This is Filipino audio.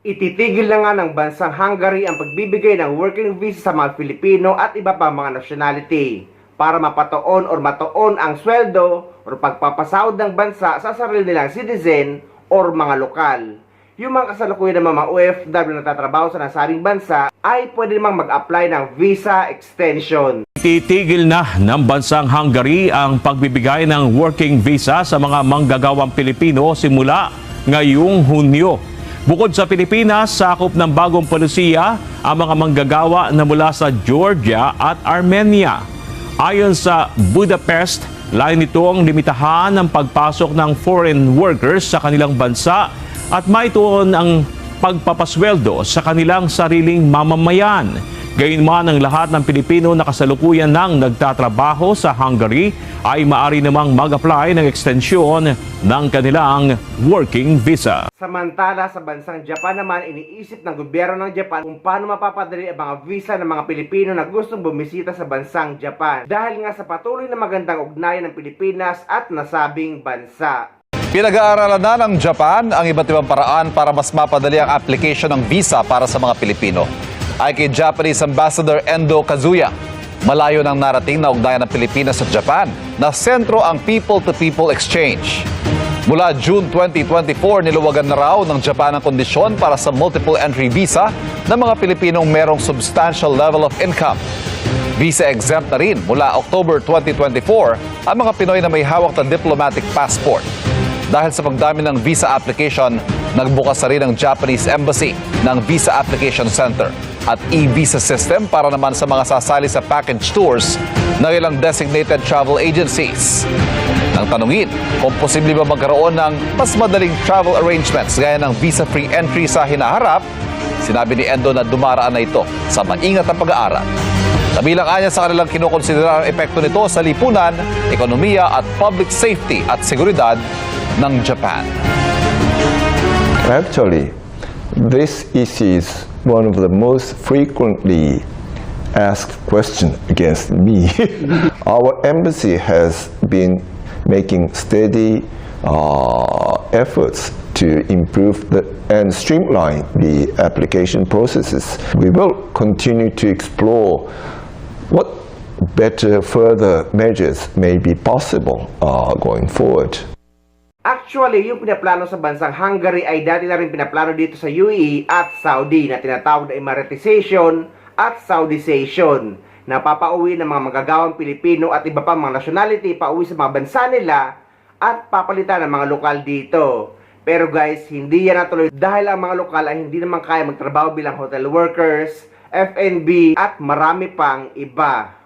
Ititigil na nga ng bansang Hungary ang pagbibigay ng working visa sa mga Pilipino at iba pa mga nationality para mapatoon o matoon ang sweldo o pagpapasahod ng bansa sa sarili nilang citizen o mga lokal. Yung mga kasalukuyan ng mga OFW na nagtatrabaho sa nasabing bansa ay pwede namang mag-apply ng visa extension. Titigil na ng bansang Hungary ang pagbibigay ng working visa sa mga manggagawang Pilipino simula ngayong Hunyo. Bukod sa Pilipinas, sakop ng bagong polisiya ang mga manggagawa na mula sa Georgia at Armenia. Ayon sa Budapest, layo nitong limitahan ang pagpasok ng foreign workers sa kanilang bansa at maituon ang pagpapasweldo sa kanilang sariling mamamayan. Gayunman ang lahat ng Pilipino na kasalukuyan ng nagtatrabaho sa Hungary ay maaari namang mag-apply ng ekstensyon ng kanilang working visa. Samantala sa bansang Japan naman, iniisip ng gobyerno ng Japan kung paano mapapadali ang mga visa ng mga Pilipino na gustong bumisita sa bansang Japan dahil nga sa patuloy na magandang ugnayan ng Pilipinas at nasabing bansa. Pinag-aaralan na ng Japan ang iba't ibang paraan para mas mapadali ang application ng visa para sa mga Pilipino. Ay kay Japanese Ambassador Endo Kazuya, malayo ng narating na ugnayan ng Pilipinas at Japan na sentro ang people-to-people exchange. Mula June 2024, niluwagan na raw ng Japan ang kondisyon para sa multiple entry visa ng mga Pilipinong merong substantial level of income. Visa exempt na rin mula October 2024 ang mga Pinoy na may hawak na diplomatic passport. Dahil sa pagdami ng visa application, nagbukas na rin ang Japanese Embassy ng Visa Application Center at e-visa system para naman sa mga sasali sa package tours ng ilang designated travel agencies. Nang tanungin kung posible ba magkaroon ng mas madaling travel arrangements gaya ng visa-free entry sa hinaharap, sinabi ni Endo na dumaraan na ito sa maingat na pag-aaral. Kabilang anya sa kanilang kinukonsidera ang epekto nito sa lipunan, ekonomiya at public safety at seguridad ng Japan. Actually, this is one of the most frequently asked questions against me. Our embassy has been making steady efforts to improve and streamline the application processes. We will continue to explore what better further measures may be possible going forward. Actually, yung pinaplano sa bansang Hungary ay dati na rin pinaplano dito sa UAE at Saudi na tinatawag na Emiratization at Saudization na papauwi ng mga magagawang Pilipino at iba pang mga nationality pauwi sa mga bansa nila at papalitan ng mga lokal dito. Pero guys, hindi yan natuloy dahil ang mga lokal ay hindi naman kaya magtrabaho bilang hotel workers, F&B at marami pang iba.